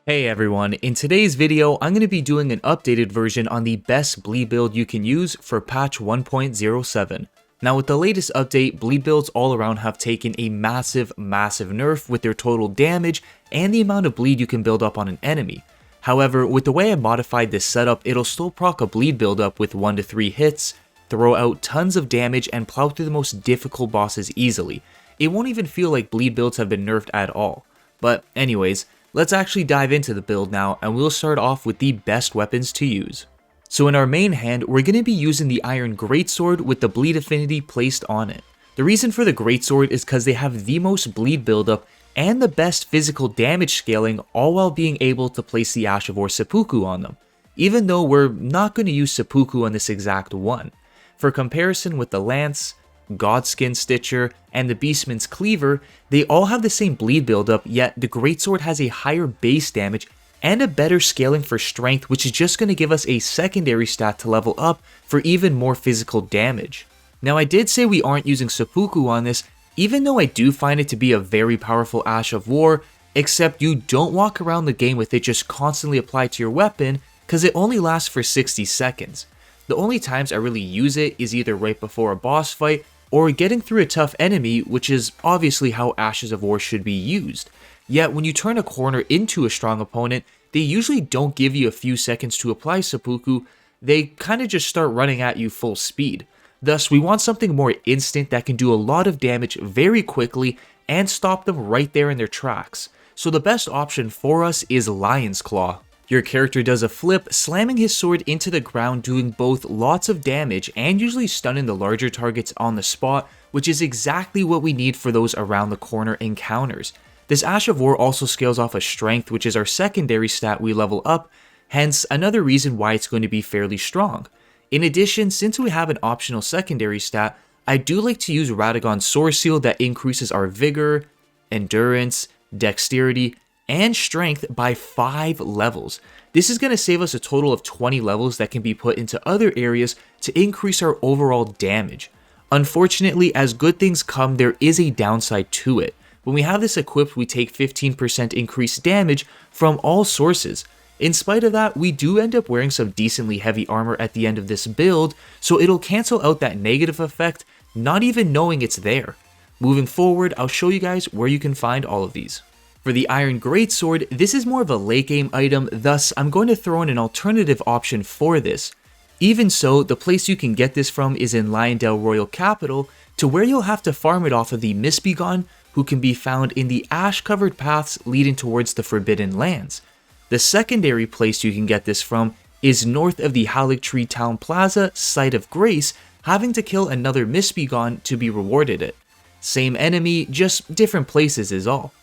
Hey everyone, in today's video I'm going to be doing an updated version on the best bleed build you can use for patch 1.07. Now with the latest update, bleed builds all around have taken a massive nerf with their total damage and the amount of bleed you can build up on an enemy. However, with the way I modified this setup, it'll still proc a bleed buildup with 1 to 3 hits, throw out tons of damage, and plow through the most difficult bosses easily. It won't even feel like bleed builds have been nerfed at all. But anyways, let's actually dive into the build now, and we'll start off with the best weapons to use. So in our main hand, we're going to be using the Iron Greatsword with the bleed affinity placed on it. The reason for the Greatsword is because they have the most bleed buildup and the best physical damage scaling, all while being able to place the Ash of War seppuku on them, even though we're not going to use seppuku on this exact one. For comparison with the Lance, Godskin Stitcher, and the Beastman's Cleaver, they all have the same bleed buildup, yet the Greatsword has a higher base damage and a better scaling for strength, which is just going to give us a secondary stat to level up for even more physical damage. Now I did say we aren't using seppuku on this, even though I do find it to be a very powerful Ash of War, except you don't walk around the game with it just constantly applied to your weapon, because it only lasts for 60 seconds. The only times I really use it is either right before a boss fight, or getting through a tough enemy, which is obviously how Ashes of War should be used. Yet when you turn a corner into a strong opponent, they usually don't give you a few seconds to apply seppuku, they kinda just start running at you full speed. Thus, we want something more instant that can do a lot of damage very quickly and stop them right there in their tracks. So the best option for us is Lion's Claw. Your character does a flip, slamming his sword into the ground, doing both lots of damage and usually stunning the larger targets on the spot, which is exactly what we need for those around the corner encounters. This Ash of War also scales off of strength, which is our secondary stat we level up, hence another reason why it's going to be fairly strong. In addition, since we have an optional secondary stat, I do like to use Radagon's Sword Seal that increases our vigor, endurance, dexterity, and strength by 5 levels. This is going to save us a total of 20 levels that can be put into other areas to increase our overall damage. Unfortunately, as good things come, there is a downside to it. When we have this equipped, we take 15% increased damage from all sources. In spite of that, we do end up wearing some decently heavy armor at the end of this build, so it'll cancel out that negative effect, not even knowing it's there. Moving forward, I'll show you guys where you can find all of these. For the Iron Greatsword, this is more of a late game item, thus I'm going to throw in an alternative option for this. Even so, the place you can get this from is in Leyndell Royal Capital, to where you'll have to farm it off of the Misbegotten, who can be found in the ash-covered paths leading towards the Forbidden Lands. The secondary place you can get this from is north of the Haligtree Town Plaza, Site of Grace, having to kill another Misbegotten to be rewarded it. Same enemy, just different places is all.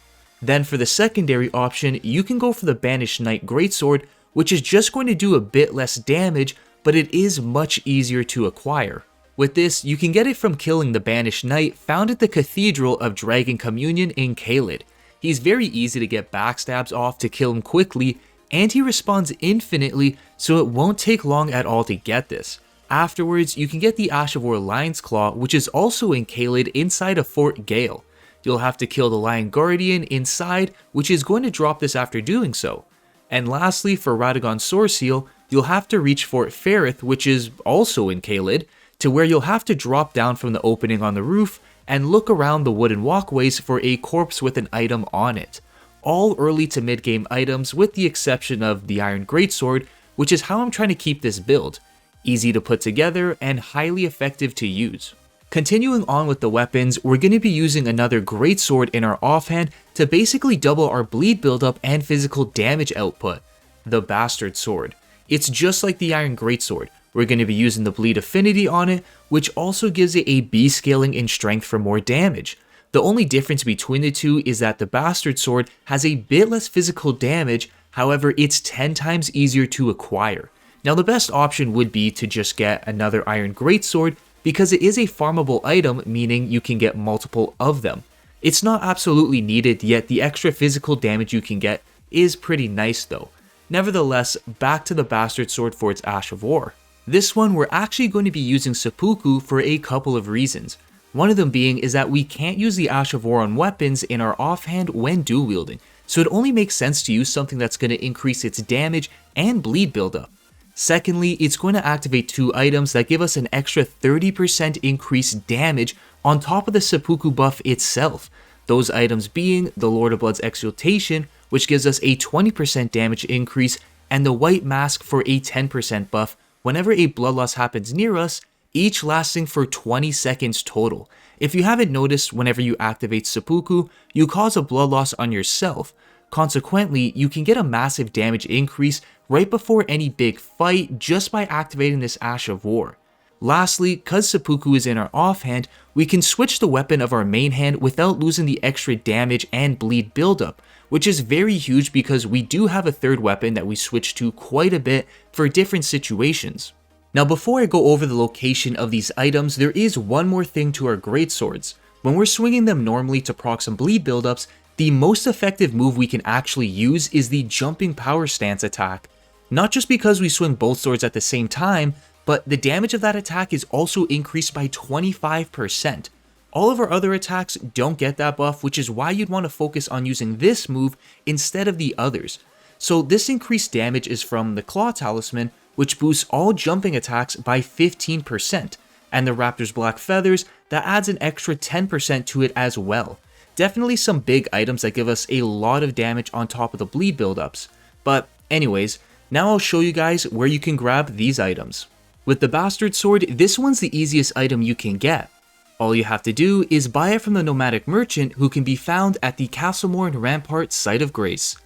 Then for the secondary option, you can go for the Banished Knight Greatsword, which is just going to do a bit less damage, but it is much easier to acquire. With this, you can get it from killing the Banished Knight found at the Cathedral of Dragon Communion in Caelid. He's very easy to get backstabs off to kill him quickly, and he respawns infinitely, so it won't take long at all to get this. Afterwards, you can get the Ash of War Lion's Claw, which is also in Caelid inside of Fort Gale. You'll have to kill the Lion Guardian inside, which is going to drop this after doing so. And lastly, for Radagon's Sword Seal, you'll have to reach Fort Ferrith, which is also in Caelid, to where you'll have to drop down from the opening on the roof and look around the wooden walkways for a corpse with an item on it. All early to mid game items with the exception of the Iron Greatsword, which is how I'm trying to keep this build. Easy to put together and highly effective to use. Continuing on with the weapons, we're going to be using another Greatsword in our offhand to basically double our bleed buildup and physical damage output, the Bastard Sword. It's just like the Iron Greatsword. We're going to be using the bleed affinity on it, which also gives it a B scaling in strength for more damage. The only difference between the two is that the Bastard Sword has a bit less physical damage, however it's 10 times easier to acquire. Now the best option would be to just get another Iron Greatsword, because it is a farmable item, meaning you can get multiple of them. It's not absolutely needed, yet the extra physical damage you can get is pretty nice though. Nevertheless, back to the Bastard Sword for its Ash of War. This one we're actually going to be using seppuku for a couple of reasons. One of them being is that we can't use the Ash of War on weapons in our offhand when dual wielding. so it only makes sense to use something that's going to increase its damage and bleed buildup. Secondly, it's going to activate 2 items that give us an extra 30% increased damage on top of the seppuku buff itself. Those items being the Lord of Blood's Exaltation, which gives us a 20% damage increase, and the White Mask for a 10% buff whenever a blood loss happens near us, each lasting for 20 seconds total. If you haven't noticed, whenever you activate seppuku, you cause a blood loss on yourself. Consequently, you can get a massive damage increase right before any big fight just by activating this Ash of War. Lastly, cause seppuku is in our offhand, we can switch the weapon of our main hand without losing the extra damage and bleed buildup, which is very huge because we do have a third weapon that we switch to quite a bit for different situations. Now before I go over the location of these items, there is one more thing to our greatswords. When we're swinging them normally to proc some bleed buildups, the most effective move we can actually use is the jumping power stance attack. Not just because we swing both swords at the same time, but the damage of that attack is also increased by 25%. All of our other attacks don't get that buff, which is why you'd want to focus on using this move instead of the others. So this increased damage is from the Claw Talisman, which boosts all jumping attacks by 15%, and the Raptor's Black Feathers that adds an extra 10% to it as well. Definitely some big items that give us a lot of damage on top of the bleed buildups. But anyways, now I'll show you guys where you can grab these items. With the Bastard Sword, this one's the easiest item you can get. All you have to do is buy it from the Nomadic Merchant, who can be found at the Castlemorn Rampart Site of Grace.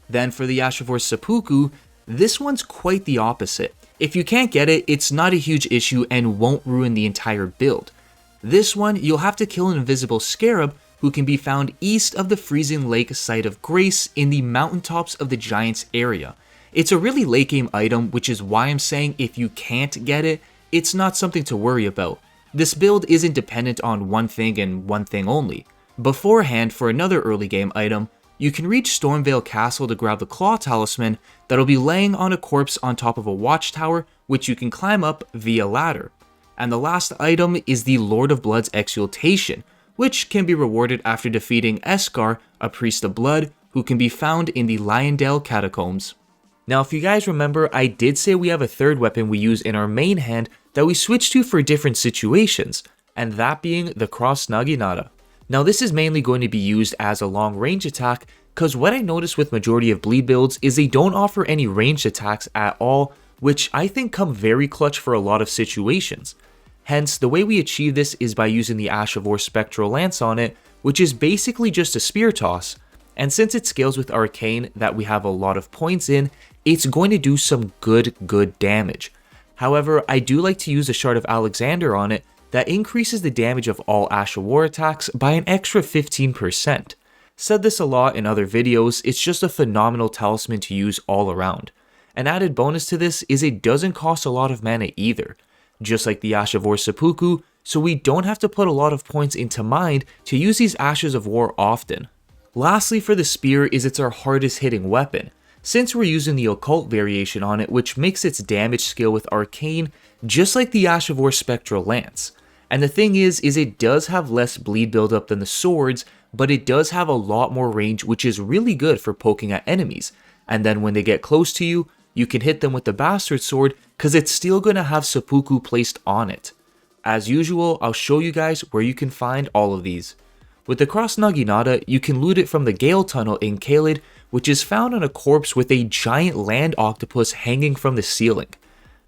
Then for the Ash of War seppuku, this one's quite the opposite. If you can't get it, it's not a huge issue and won't ruin the entire build. This one, you'll have to kill an invisible scarab who can be found east of the Freezing Lake Site of Grace in the mountaintops of the Giants area. It's a really late game item, which is why I'm saying if you can't get it, it's not something to worry about. This build isn't dependent on one thing and one thing only. Beforehand, for another early game item, you can reach Stormvale Castle to grab the Claw Talisman that'll be laying on a corpse on top of a watchtower, which you can climb up via ladder. And the last item is the Lord of Blood's Exaltation, which can be rewarded after defeating Eskar, a priest of blood, who can be found in the Lyondale Catacombs. Now if you guys remember, I did say we have a third weapon we use in our main hand that we switch to for different situations, and that being the Cross Naginata. Now this is mainly going to be used as a long range attack, cause what I noticed with majority of bleed builds is they don't offer any ranged attacks at all, which I think come very clutch for a lot of situations. Hence, the way we achieve this is by using the Ash of War Spectral Lance on it, which is basically just a spear toss. And since it scales with Arcane that we have a lot of points in, it's going to do some good damage. However, I do like to use a Shard of Alexander on it that increases the damage of all Ash of War attacks by an extra 15%. Said this a lot in other videos, it's just a phenomenal talisman to use all around. An added bonus to this is it doesn't cost a lot of mana either, just like the Ash of War seppuku, so we don't have to put a lot of points into mind to use these Ashes of War often. Lastly for the spear is it's our hardest hitting weapon, since we're using the occult variation on it, which makes its damage scale with Arcane just like the Ash of War Spectral Lance. And the thing is it does have less bleed buildup than the swords, but it does have a lot more range, which is really good for poking at enemies. And then when they get close to you, you can hit them with the Bastard Sword because it's still going to have seppuku placed on it. As usual, I'll show you guys where you can find all of these. With the Cross Naginata, you can loot it from the Gale Tunnel in Caelid, which is found on a corpse with a giant land octopus hanging from the ceiling.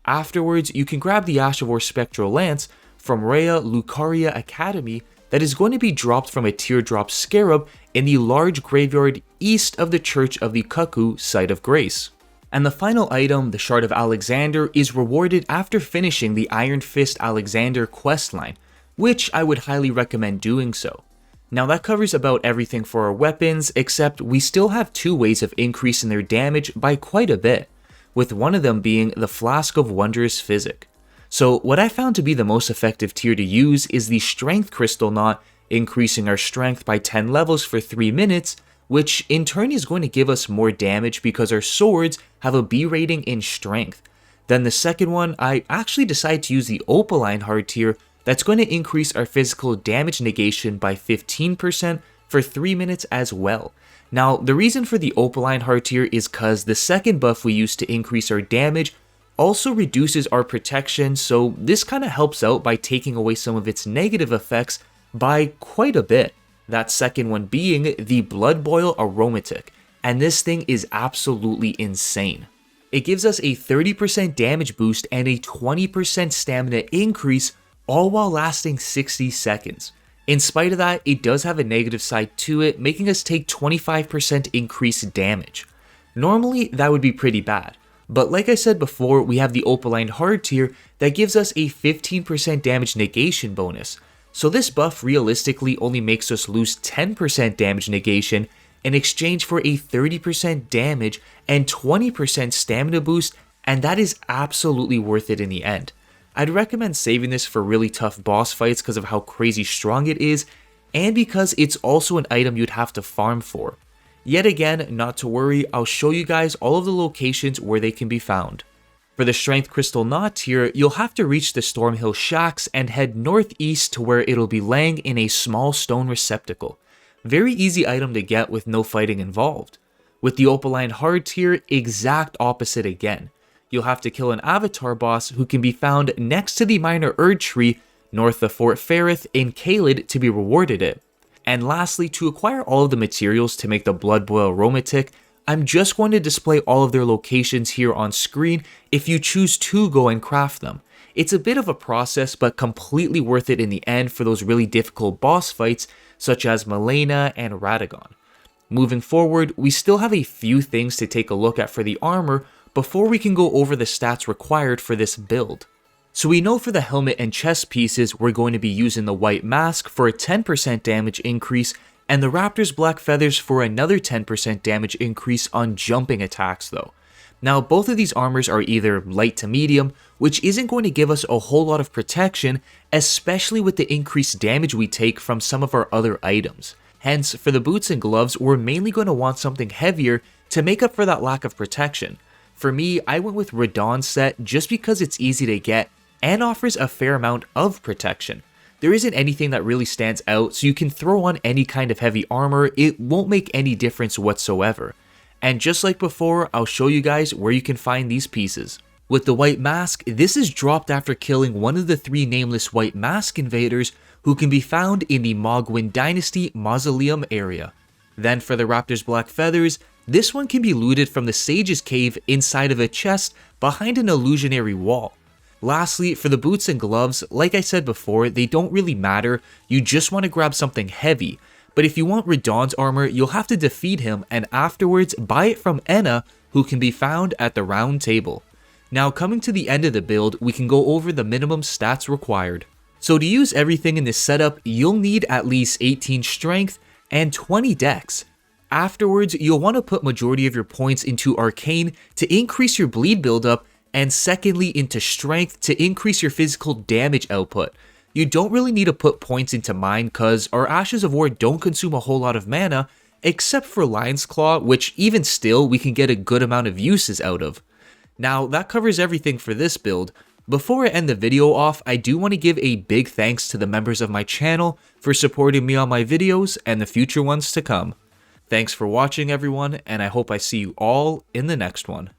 Afterwards, you can grab the Ash of War Spectral Lance from Rhea Lucaria Academy that is going to be dropped from a teardrop scarab in the large graveyard east of the Church of the Cuckoo Site of Grace. And the final item, the Shard of Alexander, is rewarded after finishing the Iron Fist Alexander questline, which I would highly recommend doing so. Now that covers about everything for our weapons, except we still have two ways of increasing their damage by quite a bit, with one of them being the Flask of Wondrous Physic. So what I found to be the most effective tier to use is the Strength Crystal Knot, increasing our strength by 10 levels for 3 minutes, which in turn is going to give us more damage because our swords have a B rating in strength. Then the second one, I actually decided to use the Opaline hard tier that's going to increase our physical damage negation by 15% for 3 minutes as well. Now, the reason for the Opaline Heart here is cause the second buff we use to increase our damage also reduces our protection, so this kind of helps out by taking away some of its negative effects by quite a bit. That second one being the Blood Boil Aromatic, and this thing is absolutely insane. It gives us a 30% damage boost and a 20% stamina increase, all while lasting 60 seconds. In spite of that, it does have a negative side to it, making us take 25% increased damage. Normally, that would be pretty bad, but like I said before, we have the Opaline Heart here that gives us a 15% damage negation bonus. So this buff realistically only makes us lose 10% damage negation in exchange for a 30% damage and 20% stamina boost, and that is absolutely worth it in the end. I'd recommend saving this for really tough boss fights because of how crazy strong it is, and because it's also an item you'd have to farm for. Yet again, not to worry, I'll show you guys all of the locations where they can be found. For the Strength Crystal Knot here, you'll have to reach the Stormhill Shacks and head northeast to where it'll be laying in a small stone receptacle. Very easy item to get with no fighting involved. With the Opaline Heart here, exact opposite again. You'll have to kill an avatar boss who can be found next to the Minor Erd Tree north of Fort Ferrith in Caelid to be rewarded it. And lastly, to acquire all of the materials to make the Blood Boil Aromatic, I'm just going to display all of their locations here on screen if you choose to go and craft them. It's a bit of a process, but completely worth it in the end for those really difficult boss fights such as Malena and Radagon. Moving forward, we still have a few things to take a look at for the armor before we can go over the stats required for this build. So we know for the helmet and chest pieces, we're going to be using the White Mask for a 10% damage increase, and the Raptor's Black Feathers for another 10% damage increase on jumping attacks though. Now both of these armors are either light to medium, which isn't going to give us a whole lot of protection, especially with the increased damage we take from some of our other items. Hence, for the boots and gloves, we're mainly going to want something heavier to make up for that lack of protection. For me, I went with Radagon's set just because it's easy to get and offers a fair amount of protection. There isn't anything that really stands out, so you can throw on any kind of heavy armor, it won't make any difference whatsoever. And just like before, I'll show you guys where you can find these pieces. With the White Mask, this is dropped after killing one of the 3 nameless White Mask invaders who can be found in the Mogwin Dynasty Mausoleum area. Then for the Raptor's Black Feathers, this one can be looted from the Sage's Cave inside of a chest behind an illusionary wall. Lastly, for the boots and gloves, like I said before, they don't really matter, you just want to grab something heavy. But if you want Radagon's armor, you'll have to defeat him and afterwards buy it from Enna, who can be found at the Round Table. Now coming to the end of the build, we can go over the minimum stats required. So to use everything in this setup, you'll need at least 18 strength and 20 dex. Afterwards, you'll want to put majority of your points into Arcane to increase your bleed buildup, and secondly into Strength to increase your physical damage output. You don't really need to put points into Mind cause our Ashes of War don't consume a whole lot of mana, except for Lion's Claw, which even still we can get a good amount of uses out of. Now that covers everything for this build. Before I end the video off, I do want to give a big thanks to the members of my channel for supporting me on my videos and the future ones to come. Thanks for watching everyone, and I hope I see you all in the next one.